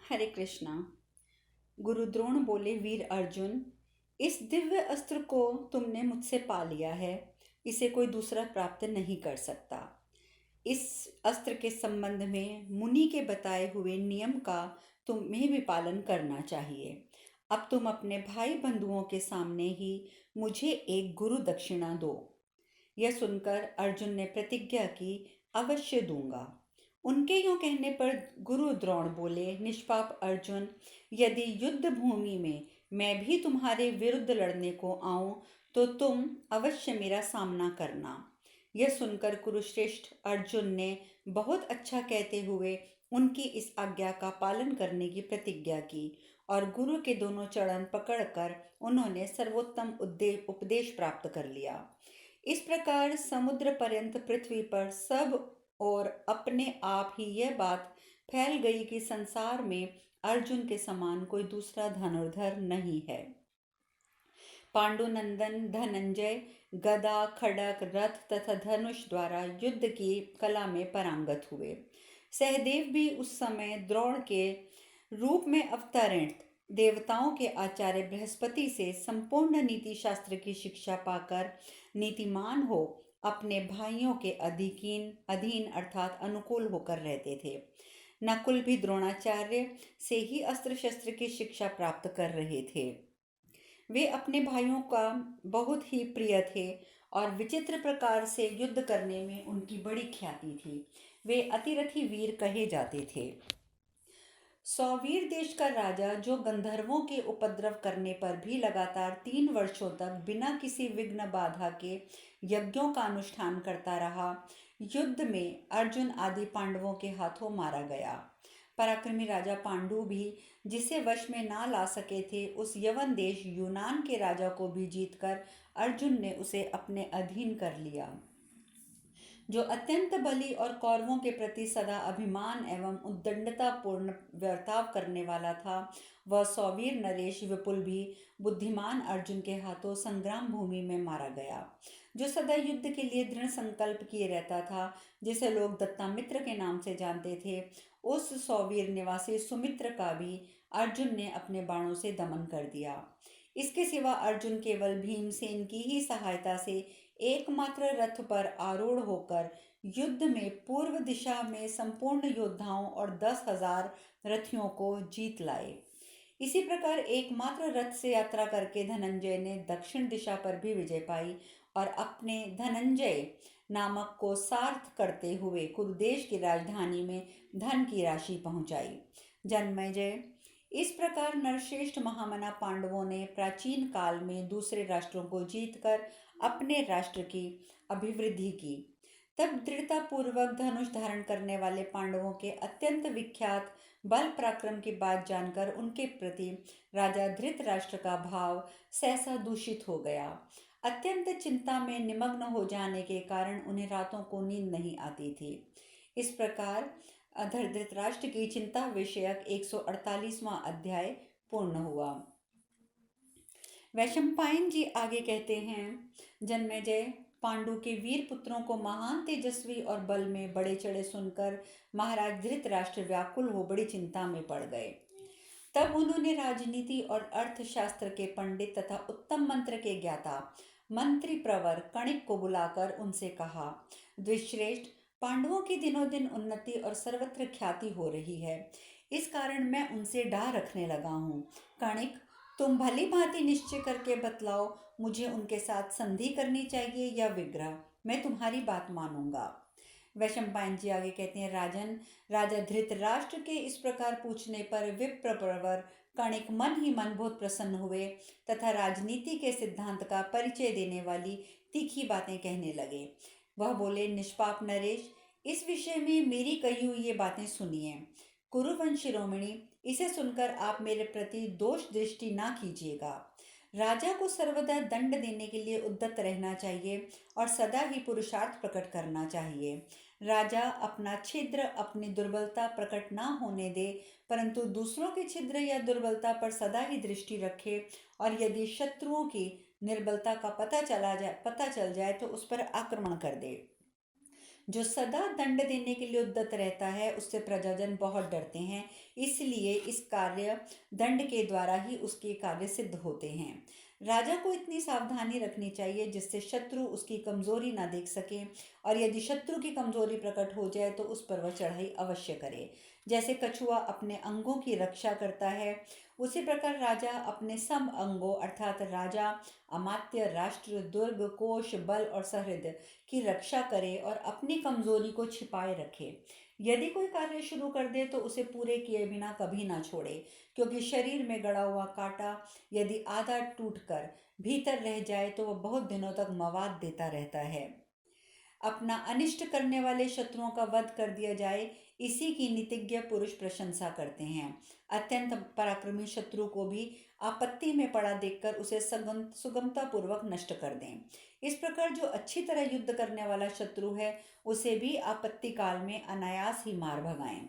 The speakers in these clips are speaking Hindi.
हरे कृष्णा। गुरु द्रोण बोले, वीर अर्जुन, इस दिव्य अस्त्र को तुमने मुझसे पा लिया है। इसे कोई दूसरा प्राप्त नहीं कर सकता। इस अस्त्र के संबंध में मुनि के बताए हुए नियम का तुम्हें भी पालन करना चाहिए। अब तुम अपने भाई बंधुओं के सामने ही मुझे एक गुरु दक्षिणा दो। यह सुनकर अर्जुन ने प्रतिज्ञा की, अवश्य दूंगा। उनके यूं कहने पर गुरु द्रोण बोले, निष्पाप अर्जुन, यदि युद्ध भूमि में मैं भी तुम्हारे विरुद्ध लड़ने को आऊं तो तुम अवश्य मेरा सामना करना। यह सुनकर कुरुश्रेष्ठ अर्जुन ने बहुत अच्छा कहते हुए उनकी इस आज्ञा का पालन करने की प्रतिज्ञा की और गुरु के दोनों चरण पकड़कर उन्होंने सर्वोत्तम उपदेश प्राप्त कर लिया। इस प्रकार समुद्र पर्यंत पृथ्वी पर सब और अपने आप ही यह बात फैल गई कि संसार में अर्जुन के समान कोई दूसरा धनुर्धर नहीं है। पांडुनंदन धनंजय गदा, खड़क, रथ तथा धनुष द्वारा युद्ध की कला में पारंगत हुए। सहदेव भी उस समय द्रोण के रूप में अवतरित देवताओं के आचार्य बृहस्पति से संपूर्ण नीति शास्त्र की शिक्षा पाकर नीतिमान हो अपने भाइयों के अधीन अर्थात अनुकूल होकर रहते थे। नकुल भी द्रोणाचार्य से ही अस्त्र शस्त्र की शिक्षा प्राप्त कर रहे थे। वे अपने भाइयों का बहुत ही प्रिय थे और विचित्र प्रकार से युद्ध करने में उनकी बड़ी ख्याति थी। वे अतिरथी वीर कहे जाते थे। सौवीर देश का राजा, जो गंधर्वों के उपद्रव करने पर भी लगातार 3 वर्षों तक बिना किसी विघ्न बाधा के यज्ञों का अनुष्ठान करता रहा, युद्ध में अर्जुन आदि पांडवों के हाथों मारा गया। पराक्रमी राजा पांडु भी, जिसे वश में ना ला सके थे, उस यवन देश यूनान के राजा को भी जीतकर अर्जुन ने उसे अपने अधीन कर लिया। जो अत्यंत बली और कौरवों के प्रति सदा अभिमान एवं उद्दंडता पूर्ण वर्ताव करने वाला था, वह सौवीर नरेश विपुल भी बुद्धिमान अर्जुन के हाथों संग्राम भूमि में मारा गया। जो सदा युद्ध के लिए दृढ़ संकल्प किए रहता था, जिसे लोग दत्तामित्र के नाम से जानते थे, उस सौवीर निवासी सुमित्र का भी अर्जुन ने अपने बाणों से दमन कर दिया। इसके सिवा अर्जुन केवल भीमसेन की ही सहायता से एकमात्र रथ पर आरूढ़ होकर युद्ध में पूर्व दिशा में संपूर्ण योद्धाओं और 10,000 रथियों को जीत लाए। इसी प्रकार एकमात्र रथ से यात्रा करके धनंजय ने दक्षिण दिशा पर भी विजय पाई और अपने धनंजय नामक को सार्थ करते हुए कुरुदेश की राजधानी में धन की राशि पहुंचाई। जन्मेजय। इस प्रकार नरश्रेष्ठ महामना पांडवों ने प्राचीन काल में दूसरे राष्ट्रों को जीतकर अपने राष्ट्र की अभिवृद्धि की। तब दृढ़ता पूर्वक धनुष धारण करने वाले पांडवों के अत्यंत विख्यात बल पराक्रम की बात जानकर उनके प्रति राजा धृतराष्ट्र का भाव सहसा दूषित हो गया। अत्यंत चिंता में निमग्न हो जाने के कारण उन्हें रातों को नींद नहीं आती थी। इस प्रकार धृतराष्ट्र की चिंता विषयक 148वां अध्याय पूर्ण हुआ। वैशंपायन जी आगे कहते हैं, जन्मेजय पांडु के वीर पुत्रों को महान तेजस्वी और बल में बड़े चढ़े सुनकर महाराज धृतराष्ट्र व्याकुल हो बड़ी चिंता में पड़ गए। तब उन्होंने राजनीति और अर्थशास्त्र के पंडित तथा उत्तम मंत्र के ज्ञाता मंत्री प्रवर कणिक को बुलाकर उनसे कहा, द्विश्रेष्ठ, पांडवों की दिनों दिन उन्नति और सर्वत्र ख्याति हो रही है। इस कारण मैं उनसे डा रखने लगा हूँ। कणिक, तुम भली भांति निश्चय करके बतलाओ, मुझे उनके साथ संधि करनी चाहिए या विग्रह। मैं तुम्हारी बात मानूंगा। वैशंपायन जी आगे कहते हैं, राजन, राजा धृतराष्ट्र के इस प्रकार पूछने पर विप्र प्रवर कणिक मन ही मन बहुत प्रसन्न हुए तथा राजनीति के सिद्धांत का परिचय देने वाली तीखी बातें कहने लगे। वह बोले, निष्पाप नरेश, इस विषय में मेरी कही हुई ये बातें सुनिए। कुरुवंश शिरोमणि, इसे सुनकर आप मेरे प्रति दोष दृष्टि ना कीजिएगा। राजा को सर्वदा दंड देने के लिए उद्यत रहना चाहिए और सदा ही पुरुषार्थ प्रकट करना चाहिए। राजा अपना छिद्र, अपनी दुर्बलता प्रकट ना होने दे, परंतु दूसरों के छिद्र या दुर्बलता पर सदा ही दृष्टि रखे और यदि शत्रुओं की निर्बलता का पता चल जाए तो उस पर आक्रमण कर दे। जो सदा दंड देने के लिए उद्यत रहता है उससे प्रजाजन बहुत डरते हैं, इसलिए इस कार्य दंड के द्वारा ही उसके कार्य सिद्ध होते हैं। राजा को इतनी सावधानी रखनी चाहिए जिससे शत्रु उसकी कमजोरी ना देख सके, और यदि शत्रु की कमजोरी प्रकट हो जाए तो उस पर वह चढ़ाई अवश्य करे। जैसे कछुआ अपने अंगों की रक्षा करता है, उसी प्रकार राजा अपने सम अंगों अर्थात राजा, अमात्य, राष्ट्र, दुर्ग, कोश, बल और सहृद की रक्षा करे और अपनी कमजोरी को छिपाए रखे। यदि कोई कार्य शुरू कर दे तो उसे पूरे किए बिना कभी ना छोड़े, क्योंकि शरीर में गड़ा हुआ कांटा यदि आधा टूटकर भीतर रह जाए तो वह बहुत दिनों तक मवाद देता रहता है। अपना अनिष्ट करने वाले शत्रुओं का वध कर दिया जाए, इसी की नीतिज्ञ पुरुष प्रशंसा करते हैं। अत्यंत पराक्रमी शत्रु को भी आपत्ति में पड़ा देखकर उसे सुगमता पूर्वक नष्ट कर दें। इस प्रकार जो अच्छी तरह युद्ध करने वाला शत्रु है उसे भी आपत्ति काल में अनायास ही मार भगाएं।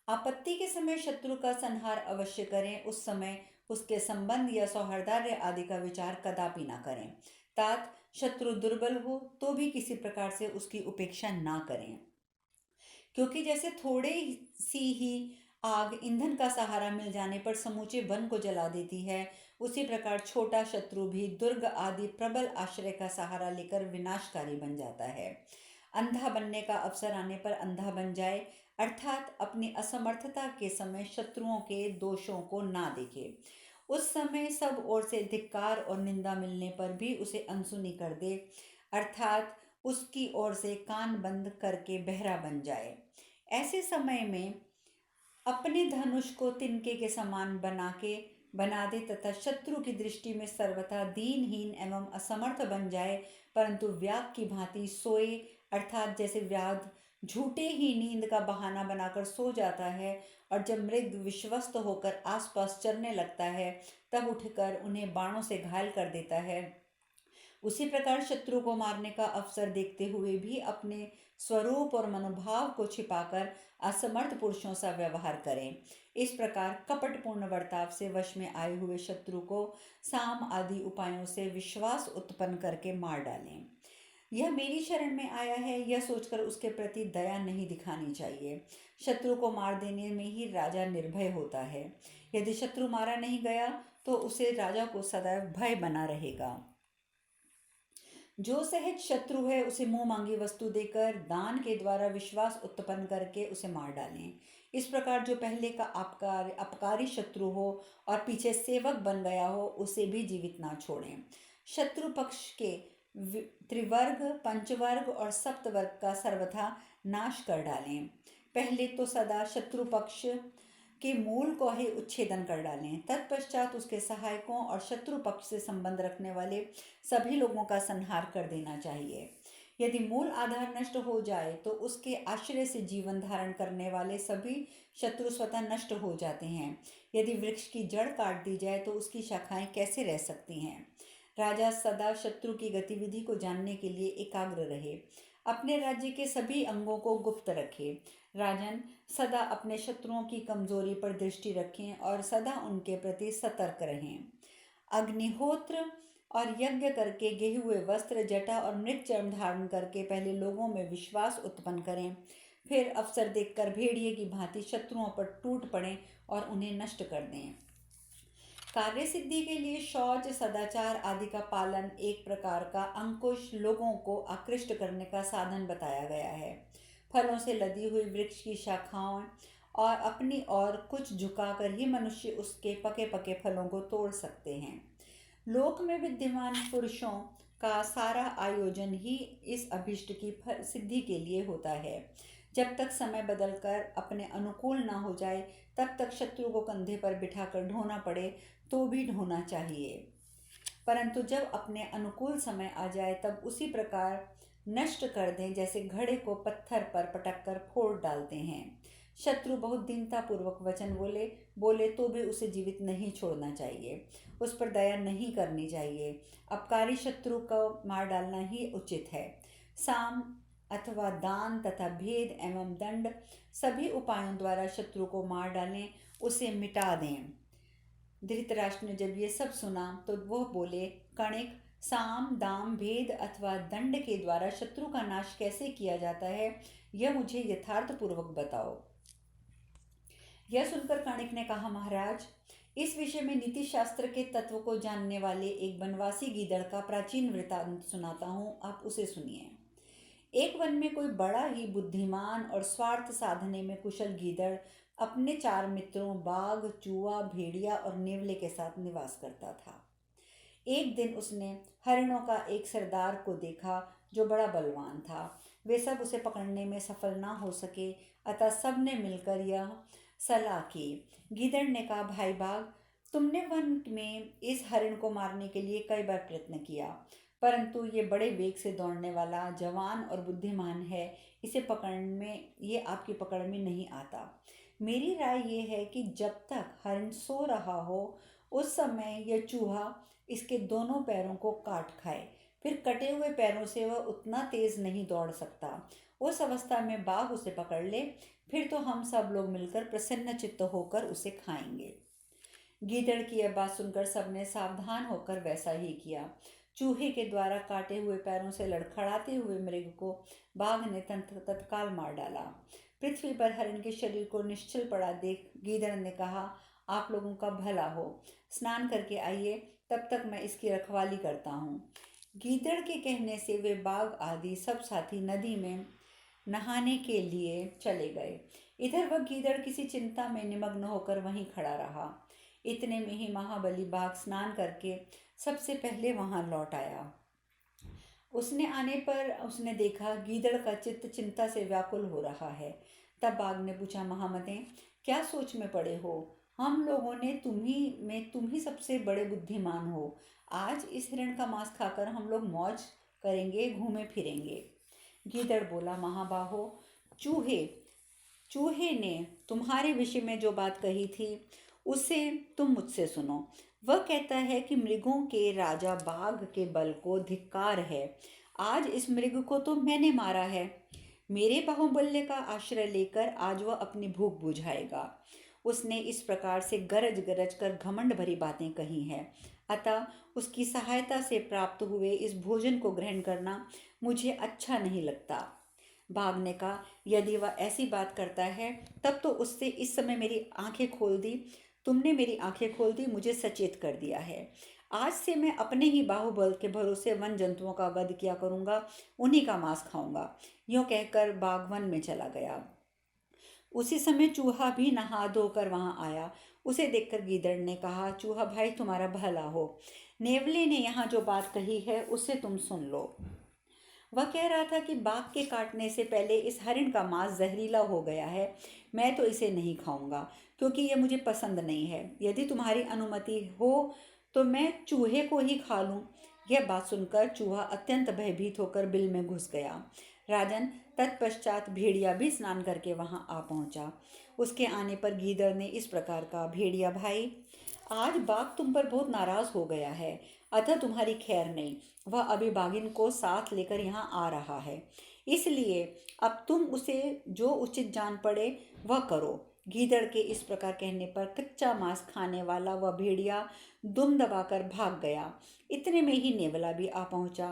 आपत्ति के समय शत्रु का संहार अवश्य करें, उस समय उसके संबंध या सौहार्दार्य आदि का विचार कदापि ना करें। तात शत्रु दुर्बल हो तो भी किसी प्रकार से उसकी उपेक्षा ना करें, क्योंकि जैसे थोड़े सी ही आग ईंधन का सहारा मिल जाने पर समूचे वन को जला देती है, उसी प्रकार छोटा शत्रु भी दुर्ग आदि प्रबल आश्रय का सहारा लेकर विनाशकारी बन जाता है। अंधा बनने का अवसर आने पर अंधा बन जाए, अर्थात अपनी असमर्थता के समय शत्रुओं के दोषों को ना देखे। उस समय सब ओर से धिक्कार और निंदा मिलने पर भी उसे अनसुनी कर दे, अर्थात उसकी ओर से कान बंद करके बहरा बन जाए। ऐसे समय में अपने धनुष को तिनके के समान बना दे तथा शत्रु की दृष्टि में सर्वथा दीनहीन एवं असमर्थ बन जाए, परंतु व्याग की भांति सोए, अर्थात जैसे व्याध झूठे ही नींद का बहाना बनाकर सो जाता है और जब मृग विश्वस्त होकर आसपास चरने लगता है तब उठकर उन्हें बाणों से घायल कर देता है, उसी प्रकार शत्रु को मारने का अवसर देखते हुए भी अपने स्वरूप और मनोभाव को छिपाकर असमर्थ पुरुषों सा व्यवहार करें। इस प्रकार कपटपूर्ण वर्ताव से वश में आए हुए शत्रु को साम आदि उपायों से विश्वास उत्पन्न करके मार डालें। यह मेरी शरण में आया है यह सोचकर उसके प्रति दया नहीं दिखानी चाहिए। शत्रु को मार देने में ही राजा निर्भय होता है। यदि शत्रु मारा नहीं गया तो उसे राजा को सदैव भय बना रहेगा। जो सहज शत्रु है उसे मुंह मांगी वस्तु देकर दान के द्वारा विश्वास उत्पन्न करके उसे मार डालें। इस प्रकार जो पहले का अपकारी शत्रु हो और पीछे सेवक बन गया हो उसे भी जीवित ना छोड़ें। शत्रु पक्ष के त्रिवर्ग, पंचवर्ग और सप्तवर्ग का सर्वथा नाश कर डालें। पहले तो सदा शत्रु पक्ष के मूल को ही उच्छेदन कर डालें, तत्पश्चात उसके सहायकों और शत्रु पक्ष से संबंध रखने वाले सभी लोगों का संहार कर देना चाहिए। यदि मूल आधार नष्ट हो जाए तो उसके आश्रय से जीवन धारण करने वाले सभी शत्रु स्वतः नष्ट हो जाते हैं। यदि वृक्ष की जड़ काट दी जाए तो उसकी शाखाएं कैसे रह सकती हैं। राजा सदा शत्रु की गतिविधि को जानने के लिए एकाग्र रहे, अपने राज्य के सभी अंगों को गुप्त रखे। राजन सदा अपने शत्रुओं की कमजोरी पर दृष्टि रखें और सदा उनके प्रति सतर्क रहें। अग्निहोत्र और यज्ञ करके गेहे हुए वस्त्र, जटा और मृत चर्म धारण करके पहले लोगों में विश्वास उत्पन्न करें, फिर अवसर देखकर भेड़िए की भांति शत्रुओं पर टूट पड़ें और उन्हें नष्ट कर दें। कार्य सिद्धि के लिए शौच, सदाचार आदि का पालन एक प्रकार का अंकुश लोगों को आकृष्ट करने का साधन बताया गया है। फलों से लदी हुई वृक्ष की शाखाओं और अपनी ओर कुछ झुकाकर ही मनुष्य उसके पके पके फलों को तोड़ सकते हैं। लोक में विद्यमान पुरुषों का सारा आयोजन ही इस अभिष्ट की सिद्धि के लिए होता है। जब तक समय बदलकर अपने अनुकूल ना हो जाए तब तक शत्रु को कंधे पर बिठाकर ढोना पड़े तो भी ढोना चाहिए, परंतु जब अपने अनुकूल समय आ जाए तब उसी प्रकार नष्ट कर दें जैसे घड़े को पत्थर पर पटक कर फोड़ डालते हैं। शत्रु बहुत दीनतापूर्वक वचन बोले तो भी उसे जीवित नहीं छोड़ना चाहिए, उस पर दया नहीं करनी चाहिए। अपकारी शत्रु को मार डालना ही उचित है। साम अथवा दान तथा भेद एवं दंड सभी उपायों द्वारा शत्रु को मार डालें, उसे मिटा दें। धृतराष्ट्र ने जब ये सब सुना तो वह बोले, कणिक, साम दाम भेद अथवा दंड के द्वारा शत्रु का नाश कैसे किया जाता है, यह मुझे यथार्थपूर्वक बताओ। यह सुनकर कणिक ने कहा, महाराज, इस विषय में नीति शास्त्र के तत्व को जानने वाले एक वनवासी गीदड़ का प्राचीन वृत्तांत सुनाता हूँ, आप उसे सुनिए। एक वन में कोई बड़ा ही बुद्धिमान और स्वार्थ साधने में कुशल गीदड़ अपने 4 मित्रों बाघ, चूहा, भेड़िया और नेवले के साथ निवास करता था। एक दिन उसने हरिणों का एक सरदार को देखा जो बड़ा बलवान था। वे सब उसे पकड़ने में सफल ना हो सके, अतः सबने मिलकर यह सलाह की। गीदड़ ने कहा, भाई बाघ, तुमने वन में इस हरिण को मारने के लिए कई बार प्रयत्न किया, परंतु ये बड़े वेग से दौड़ने वाला, जवान और बुद्धिमान है। ये आपकी पकड़ में नहीं आता। मेरी राय ये है कि जब तक हरिण सो रहा हो उस समय यह चूहा इसके दोनों पैरों को काट खाए। फिर कटे हुए पैरों से वह उतना तेज नहीं दौड़ सकता। उस अवस्था में बाघ उसे पकड़ ले, फिर तो हम सब लोग मिलकर प्रसन्न चित्त होकर उसे खाएंगे। गीदड़ की यह बात सुनकर सबने सावधान होकर वैसा ही किया। चूहे के द्वारा काटे हुए पैरों से लड़खड़ाते हुए मृग को बाघ ने तत्काल मार डाला। पृथ्वी पर हरिण के शरीर को निश्चल पड़ा देख गीदड़ ने कहा, आप लोगों का भला हो, स्नान करके आइए, तब तक मैं इसकी रखवाली करता हूँ। गीदड़ के कहने से वे बाघ आदि सब साथी नदी में नहाने के लिए चले गए। इधर वह गीदड़ किसी चिंता में निमग्न होकर वहीं खड़ा रहा। इतने में ही महाबली बाघ स्नान करके सबसे पहले वहां लौट आया। उसने आने पर उसने देखा गीदड़ का चित्त चिंता से व्याकुल हो रहा है। तब बाघ ने पूछा, महामते, क्या सोच में पड़े हो? हम लोगों ने तुम ही सबसे बड़े बुद्धिमान हो। आज इस हिरण का मांस खाकर हम लोग मौज करेंगे, घूमे फिरेंगे। गीदड़ बोला, महाबाहो, चूहे चूहे ने तुम्हारे विषय में जो बात कही थी उसे तुम मुझसे सुनो। वह कहता है कि मृगों के राजा बाघ के बल को धिक्कार है। आज इस मृग को तो मैंने मारा है। मेरे बाहुबल्य का आश्रय लेकर आज वह अपनी भूख बुझाएगा। उसने इस प्रकार से गरज गरज कर घमंड भरी बातें कही हैं। अतः उसकी सहायता से प्राप्त हुए इस भोजन को ग्रहण करना मुझे अच्छा नहीं लगता। बाघ ने कहा, यदि वह ऐसी बात करता है तब तो उससे इस समय मेरी आंखें खोल दी। तुमने मेरी आंखें खोल दी, मुझे सचेत कर दिया है। आज से मैं अपने ही बाहुबल के भरोसे वन जंतुओं का वध किया करूंगा, उन्हीं का मांस खाऊंगा। यूं कहकर बाघ वन में चला गया। उसी समय चूहा भी नहा धोकर वहां आया। उसे देखकर गीदड़ ने कहा, चूहा भाई, तुम्हारा भला हो। नेवले ने यहाँ जो बात कही है उसे तुम सुन लो। वह कह रहा था कि बाघ के काटने से पहले इस हरिण का मांस जहरीला हो गया है। मैं तो इसे नहीं खाऊंगा क्योंकि यह मुझे पसंद नहीं है। यदि तुम्हारी अनुमति हो तो मैं चूहे को ही खा लूं। यह बात सुनकर चूहा अत्यंत भयभीत होकर बिल में घुस गया। राजन, तत्पश्चात भेड़िया भी स्नान करके वहां आ पहुंचा। उसके आने पर गीदड़ ने इस प्रकार कहा, भेड़िया भाई, आज बाघ तुम पर बहुत नाराज हो गया है, अतः तुम्हारी खैर नहीं। वह अभी बाघिन को साथ लेकर यहाँ आ रहा है, इसलिए अब तुम उसे जो उचित जान पड़े वह करो। गीदड़ के इस प्रकार कहने पर कच्चा मांस खाने वाला वह भेड़िया दुम दबाकर भाग गया। इतने में ही नेवला भी आ पहुंचा।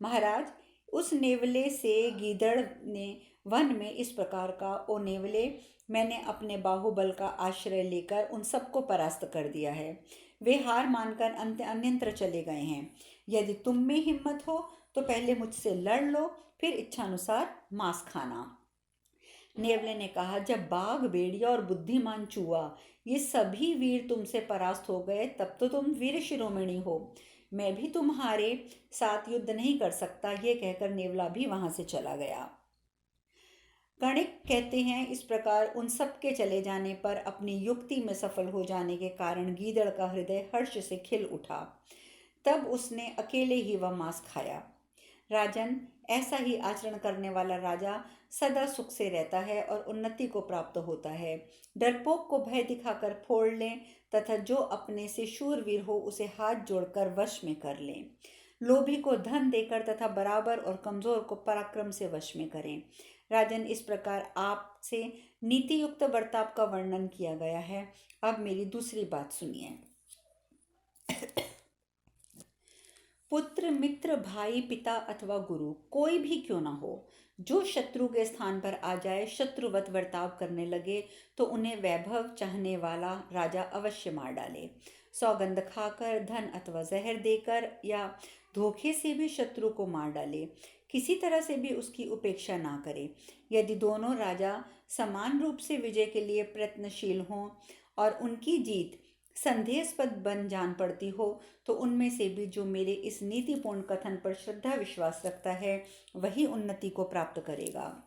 महाराज, उस नेवले से गीदड़ ने वन में इस प्रकार का, ओ नेवले, मैंने अपने बाहुबल का आश्रय लेकर उन सबको परास्त कर दिया है। वे हार मानकर अन्यंत्र चले गए हैं। यदि तुम में हिम्मत हो तो पहले मुझसे लड़ लो, फिर इच्छानुसार मांस खाना। नेवले ने कहा, जब बाघ, भेड़िया और बुद्धिमान चूहा ये सभी वीर तुमसे परास्त हो गए तब तो तुम वीर शिरोमणि हो। मैं भी तुम्हारे साथ युद्ध नहीं कर सकता। ये कहकर नेवला भी वहां से चला गया। गणिक कहते हैं, इस प्रकार उन सब के चले जाने पर अपनी युक्ति में सफल हो जाने के कारण गीदड़ का हृदय हर्ष से खिल उठा। तब उसने अकेले ही वह मांस खाया। राजन, ऐसा ही आचरण करने वाला राजा सदा सुख से रहता है और उन्नति को प्राप्त होता है। डरपोक को भय दिखाकर फोड़ लें तथा जो अपने से शूरवीर हो उसे हाथ जोड़कर वश में कर लें। लोभी को धन देकर तथा बराबर और कमजोर को पराक्रम से वश में करें। राजन, इस प्रकार आपसे नीति युक्त बर्ताव का वर्णन किया गया है। अब मेरी दूसरी बात सुनिए। पुत्र, मित्र, भाई, पिता अथवा गुरु कोई भी क्यों ना हो, जो शत्रु के स्थान पर आ जाए, शत्रुवत बर्ताव करने लगे, तो उन्हें वैभव चाहने वाला राजा अवश्य मार डाले। सौगंध खाकर, धन अथवा जहर देकर या धोखे से भी शत्रु को मार डाले। किसी तरह से भी उसकी उपेक्षा ना करे। यदि दोनों राजा समान रूप से विजय के लिए प्रयत्नशील हों और उनकी जीत संदेहास्पद बन जान पड़ती हो, तो उनमें से भी जो मेरे इस नीतिपूर्ण कथन पर श्रद्धा विश्वास रखता है, वही उन्नति को प्राप्त करेगा।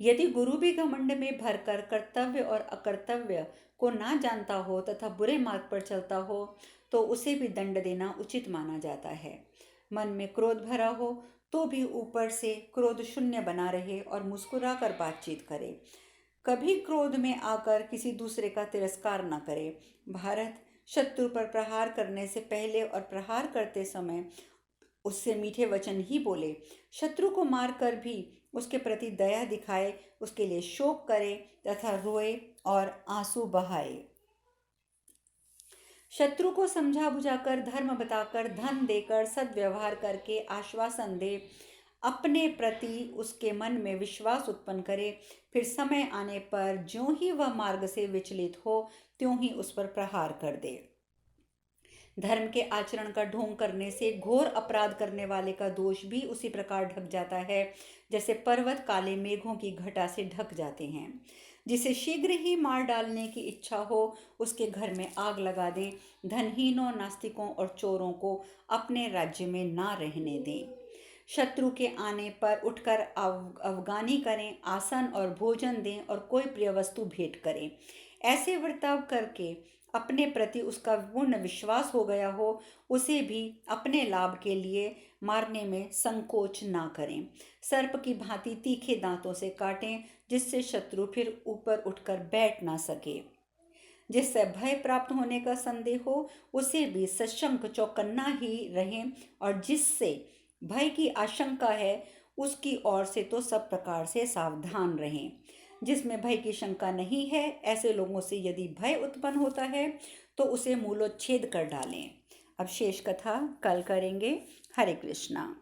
यदि गुरु भी घमंड में भरकर कर्तव्य और अकर्तव्य को ना जानता हो तथा बुरे मार्ग पर चलता हो, तो उसे भी दंड देना उचित माना जाता है। मन में क्रोध भरा हो तो भी ऊपर से क्रोध शून्य बना रहे और मुस्कुरा कर बातचीत करे। कभी क्रोध में आकर किसी दूसरे का तिरस्कार न करे। भारत शत्रु पर प्रहार करने से पहले और प्रहार करते समय उससे मीठे वचन ही बोले। शत्रु को मारकर भी उसके प्रति दया दिखाए, उसके लिए शोक करे तथा रोए और आंसू बहाए। शत्रु को समझा बुझाकर, धर्म बताकर, धन देकर, सद्व्यवहार करके आश्वासन दे, अपने प्रति उसके मन में विश्वास उत्पन्न करे। फिर समय आने पर ज्यों ही वह मार्ग से विचलित हो, त्यों ही उस पर प्रहार कर दे। धर्म के आचरण का ढोंग करने से घोर अपराध करने वाले का दोष भी उसी प्रकार ढक जाता है, जैसे पर्वत काले मेघों की घटा से ढक जाते हैं। जिसे शीघ्र ही मार डालने की इच्छा हो, उसके घर में आग लगा दें। धनहीनों, नास्तिकों और चोरों को अपने राज्य में ना रहने दें। शत्रु के आने पर उठकर अवगानी करें, आसन और भोजन दें और कोई प्रिय वस्तु भेंट करें। ऐसे बर्ताव करके अपने प्रति उसका पूर्ण विश्वास हो गया हो, उसे भी अपने लाभ के लिए मारने में संकोच ना करें। सर्प की भांति तीखे दांतों से काटें, जिससे शत्रु फिर ऊपर उठकर बैठ ना सके। जिससे भय प्राप्त होने का संदेह हो, उसे भी सशंक चौकन्ना ही रहें, और जिससे भय की आशंका है, उसकी ओर से तो सब प्रकार से सावधान रहें। जिसमें भय की शंका नहीं है, ऐसे लोगों से यदि भय उत्पन्न होता है, तो उसे मूलोच्छेद कर डालें। अब शेष कथा कल करेंगे। हरे कृष्णा।